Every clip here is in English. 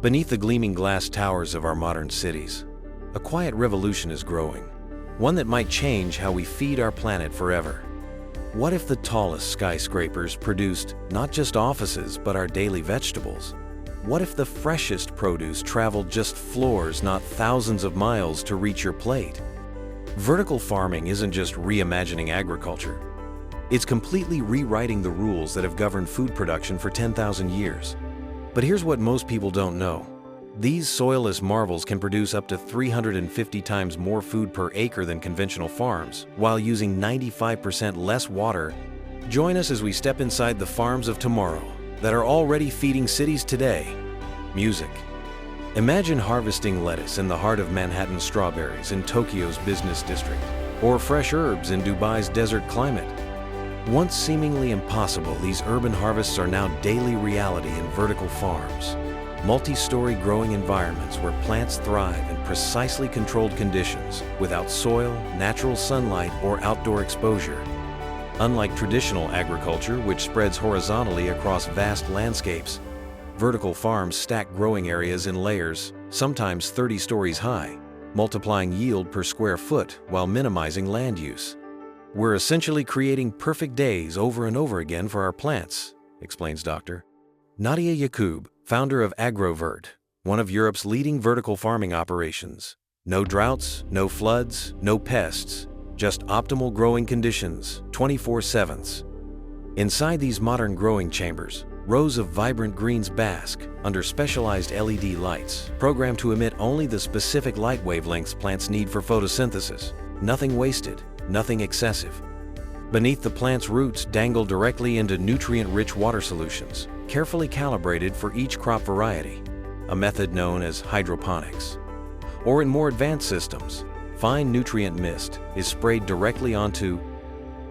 Beneath the gleaming glass towers of our modern cities, a quiet revolution is growing, one that might change how we feed our planet forever. What if the tallest skyscrapers produced not just offices but our daily vegetables? What if the freshest produce traveled just floors, not thousands of miles to reach your plate? Vertical farming isn't just reimagining agriculture. It's completely rewriting the rules that have governed food production for 10,000 years. But here's what most people don't know. These soilless marvels can produce up to 350 times more food per acre than conventional farms, while using 95% less water. Join us as we step inside the farms of tomorrow that are already feeding cities today. Music. Imagine harvesting lettuce in the heart of Manhattan's strawberries in Tokyo's business district, or fresh herbs in Dubai's desert climate. Once seemingly impossible, these urban harvests are now daily reality in vertical farms, multi-story growing environments where plants thrive in precisely controlled conditions without soil, natural sunlight, or outdoor exposure. Unlike traditional agriculture, which spreads horizontally across vast landscapes, vertical farms stack growing areas in layers, sometimes 30 stories high, multiplying yield per square foot while minimizing land use. We're essentially creating perfect days over and over again for our plants, explains Dr. Nadia Yacoub, founder of AgroVert, one of Europe's leading vertical farming operations. No droughts, no floods, no pests, just optimal growing conditions, 24/7. Inside these modern growing chambers, rows of vibrant greens bask under specialized LED lights, programmed to emit only the specific light wavelengths plants need for photosynthesis. Nothing wasted, nothing excessive. Beneath the plant's roots dangle directly into nutrient-rich water solutions, carefully calibrated for each crop variety, a method known as hydroponics. Or in more advanced systems, fine nutrient mist is sprayed directly onto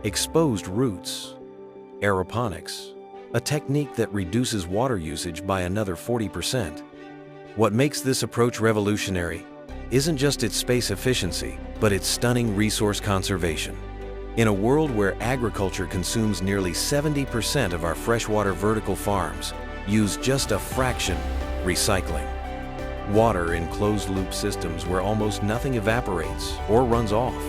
exposed roots, aeroponics, a technique that reduces water usage by another 40%. What makes this approach revolutionary isn't just its space efficiency, but its stunning resource conservation. In a world where agriculture consumes nearly 70% of our freshwater, vertical farms use just a fraction recycling water in closed-loop systems where almost nothing evaporates or runs off.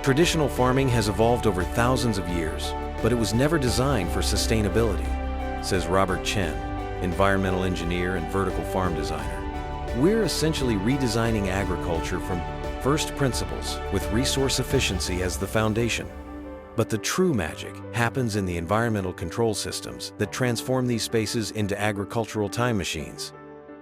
Traditional farming has evolved over thousands of years, but it was never designed for sustainability, says Robert Chen, environmental engineer and vertical farm designer. We're essentially redesigning agriculture from first principles with resource efficiency as the foundation. But the true magic happens in the environmental control systems that transform these spaces into agricultural time machines.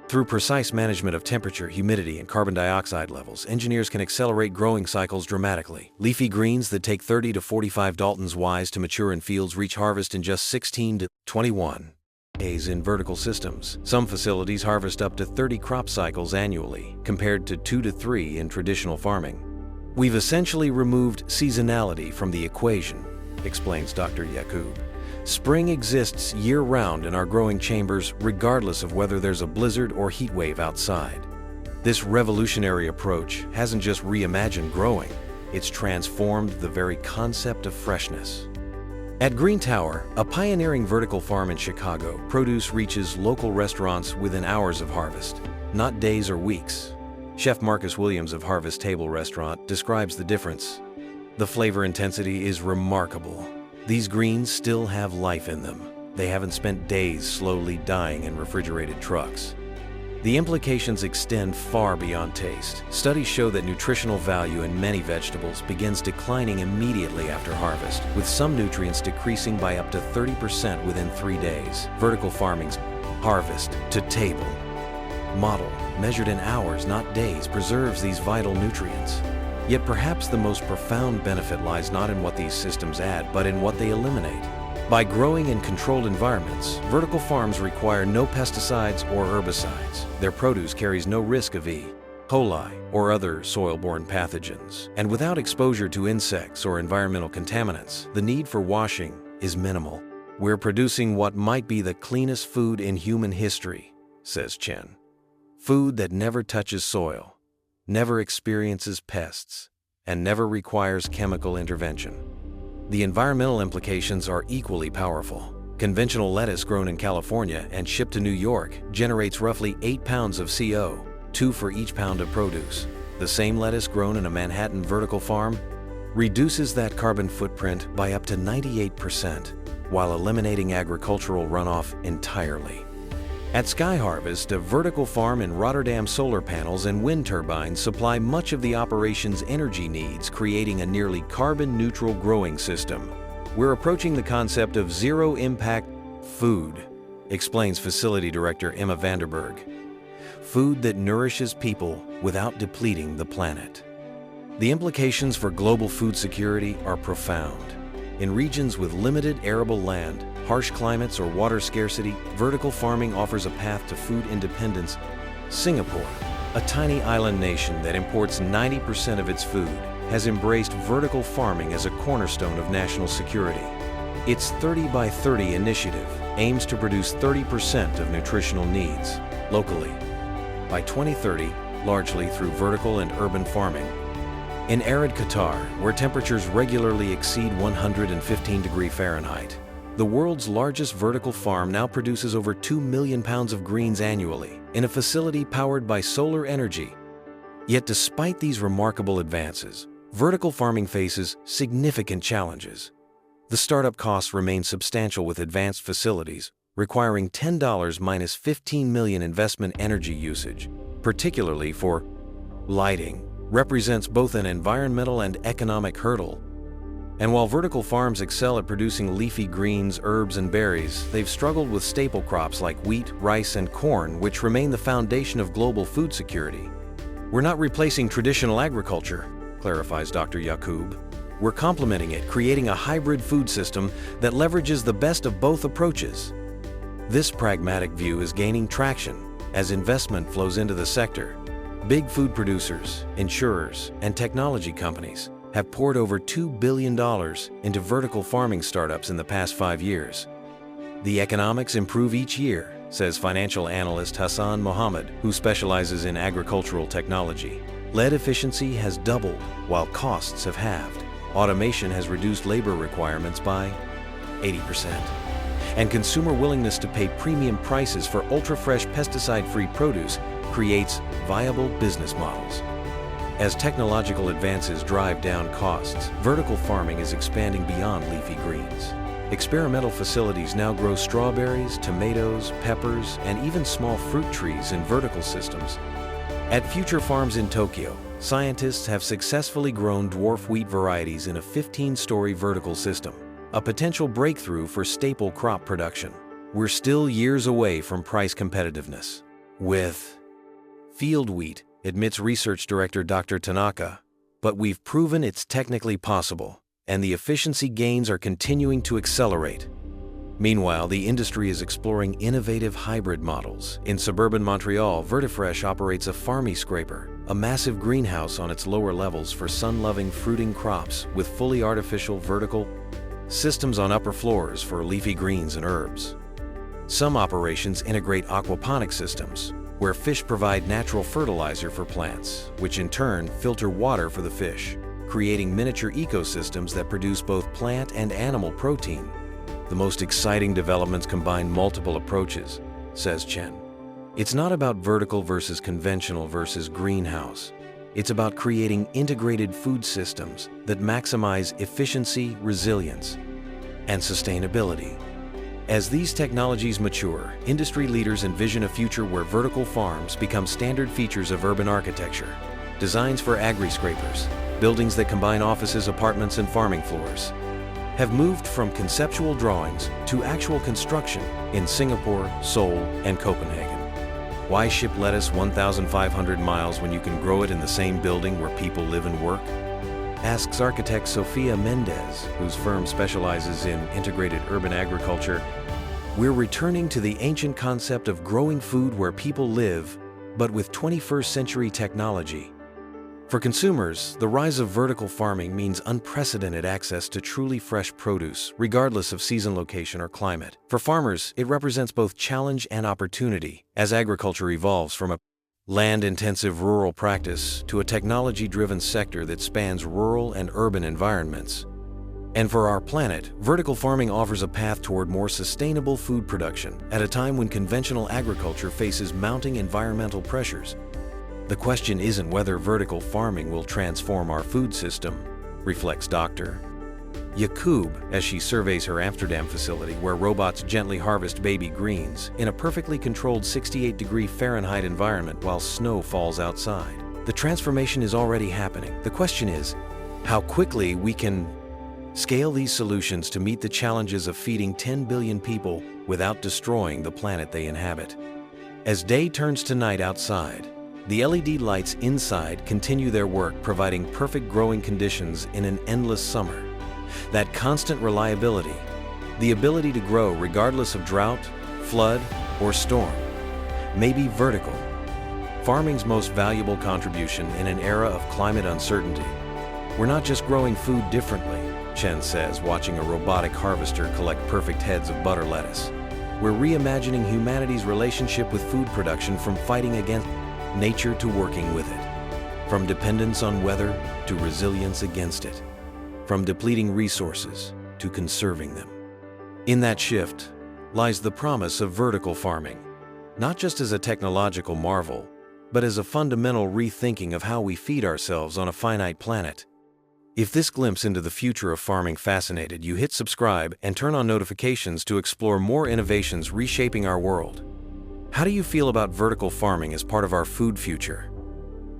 Through precise management of temperature, humidity, and carbon dioxide levels, engineers can accelerate growing cycles dramatically. Leafy greens that take 30 to 45 Dalton's Ys to mature in fields reach harvest in just 16 to 21 days in vertical systems. Some facilities harvest up to 30 crop cycles annually, compared to 2 to 3 in traditional farming. We've essentially removed seasonality from the equation, explains Dr. Yacoub. Spring exists year-round in our growing chambers, regardless of whether there's a blizzard or heat wave outside. This revolutionary approach hasn't just reimagined growing, it's transformed the very concept of freshness. At Green Tower, a pioneering vertical farm in Chicago, produce reaches local restaurants within hours of harvest, not days or weeks. Chef Marcus Williams of Harvest Table Restaurant describes the difference. The flavor intensity is remarkable. These greens still have life in them. They haven't spent days slowly dying in refrigerated trucks. The implications extend far beyond taste. Studies show that nutritional value in many vegetables begins declining immediately after harvest, with some nutrients decreasing by up to 30% within 3 days. Vertical farming's harvest to table model, measured in hours, not days, preserves these vital nutrients. Yet perhaps the most profound benefit lies not in what these systems add, but in what they eliminate. By growing in controlled environments, vertical farms require no pesticides or herbicides. Their produce carries no risk of E. coli or other soil-borne pathogens. And without exposure to insects or environmental contaminants, the need for washing is minimal. We're producing what might be the cleanest food in human history, says Chen. Food that never touches soil, never experiences pests, and never requires chemical intervention. The environmental implications are equally powerful. Conventional lettuce grown in California and shipped to New York generates roughly 8 pounds of CO, 2 for each pound of produce. The same lettuce grown in a Manhattan vertical farm reduces that carbon footprint by up to 98%, while eliminating agricultural runoff entirely. At Sky Harvest, a vertical farm in Rotterdam, solar panels and wind turbines supply much of the operation's energy needs, creating a nearly carbon-neutral growing system. We're approaching the concept of zero-impact food, explains Facility Director Emma Vanderberg. Food that nourishes people without depleting the planet. The implications for global food security are profound. In regions with limited arable land, harsh climates, or water scarcity, vertical farming offers a path to food independence. Singapore, a tiny island nation that imports 90% of its food, has embraced vertical farming as a cornerstone of national security. Its 30 by 30 initiative aims to produce 30% of nutritional needs locally by 2030, largely through vertical and urban farming. In arid Qatar, where temperatures regularly exceed 115 degrees Fahrenheit, the world's largest vertical farm now produces over 2 million pounds of greens annually in a facility powered by solar energy. Yet despite these remarkable advances, vertical farming faces significant challenges. The startup costs remain substantial, with advanced facilities requiring $10 minus $15 million investment. Energy usage, particularly for lighting, represents both an environmental and economic hurdle. And while vertical farms excel at producing leafy greens, herbs, and berries, they've struggled with staple crops like wheat, rice, and corn, which remain the foundation of global food security. We're not replacing traditional agriculture, clarifies Dr. Yacoub. We're complementing it, creating a hybrid food system that leverages the best of both approaches. This pragmatic view is gaining traction as investment flows into the sector. Big food producers, insurers, and technology companies have poured over $2 billion into vertical farming startups in the past 5 years. The economics improve each year, says financial analyst Hassan Mohammed, who specializes in agricultural technology. Lead efficiency has doubled, while costs have halved. Automation has reduced labor requirements by 80%. And consumer willingness to pay premium prices for ultra-fresh, pesticide-free produce creates viable business models. As technological advances drive down costs, vertical farming is expanding beyond leafy greens. Experimental facilities now grow strawberries, tomatoes, peppers, and even small fruit trees in vertical systems. At future farms in Tokyo, scientists have successfully grown dwarf wheat varieties in a 15-story vertical system, a potential breakthrough for staple crop production. We're still years away from price competitiveness with field wheat, admits research director Dr. Tanaka, but we've proven it's technically possible, and the efficiency gains are continuing to accelerate. Meanwhile, the industry is exploring innovative hybrid models. In suburban Montreal, Vertifresh operates a farmy scraper, a massive greenhouse on its lower levels for sun-loving fruiting crops with fully artificial vertical systems on upper floors for leafy greens and herbs. Some operations integrate aquaponic systems, where fish provide natural fertilizer for plants, which in turn filter water for the fish, creating miniature ecosystems that produce both plant and animal protein. The most exciting developments combine multiple approaches, says Chen. It's not about vertical versus conventional versus greenhouse. It's about creating integrated food systems that maximize efficiency, resilience, and sustainability. As these technologies mature, industry leaders envision a future where vertical farms become standard features of urban architecture. Designs for agri-scrapers, buildings that combine offices, apartments, and farming floors, have moved from conceptual drawings to actual construction in Singapore, Seoul, and Copenhagen. Why ship lettuce 1,500 miles when you can grow it in the same building where people live and work? Asks architect Sofia Mendez, whose firm specializes in integrated urban agriculture. We're returning to the ancient concept of growing food where people live, but with 21st century technology. For consumers, the rise of vertical farming means unprecedented access to truly fresh produce, regardless of season, location, or climate. For farmers, it represents both challenge and opportunity, as agriculture evolves from a land-intensive rural practice to a technology-driven sector that spans rural and urban environments. And for our planet, vertical farming offers a path toward more sustainable food production at a time when conventional agriculture faces mounting environmental pressures. The question isn't whether vertical farming will transform our food system, reflects Dr. Yakub as she surveys her Amsterdam facility where robots gently harvest baby greens in a perfectly controlled 68-degree Fahrenheit environment while snow falls outside. The transformation is already happening. The question is how quickly we can scale these solutions to meet the challenges of feeding 10 billion people without destroying the planet they inhabit. As day turns to night outside, the LED lights inside continue their work, providing perfect growing conditions in an endless summer. That constant reliability, the ability to grow regardless of drought, flood, or storm, may be vertical farming's most valuable contribution in an era of climate uncertainty. We're not just growing food differently, Chen says, watching a robotic harvester collect perfect heads of butter lettuce. We're reimagining humanity's relationship with food production, from fighting against nature to working with it, from dependence on weather to resilience against it, from depleting resources to conserving them. In that shift lies the promise of vertical farming, not just as a technological marvel, but as a fundamental rethinking of how we feed ourselves on a finite planet. If this glimpse into the future of farming fascinated you, hit subscribe and turn on notifications to explore more innovations reshaping our world. How do you feel about vertical farming as part of our food future?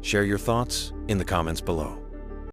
Share your thoughts in the comments below.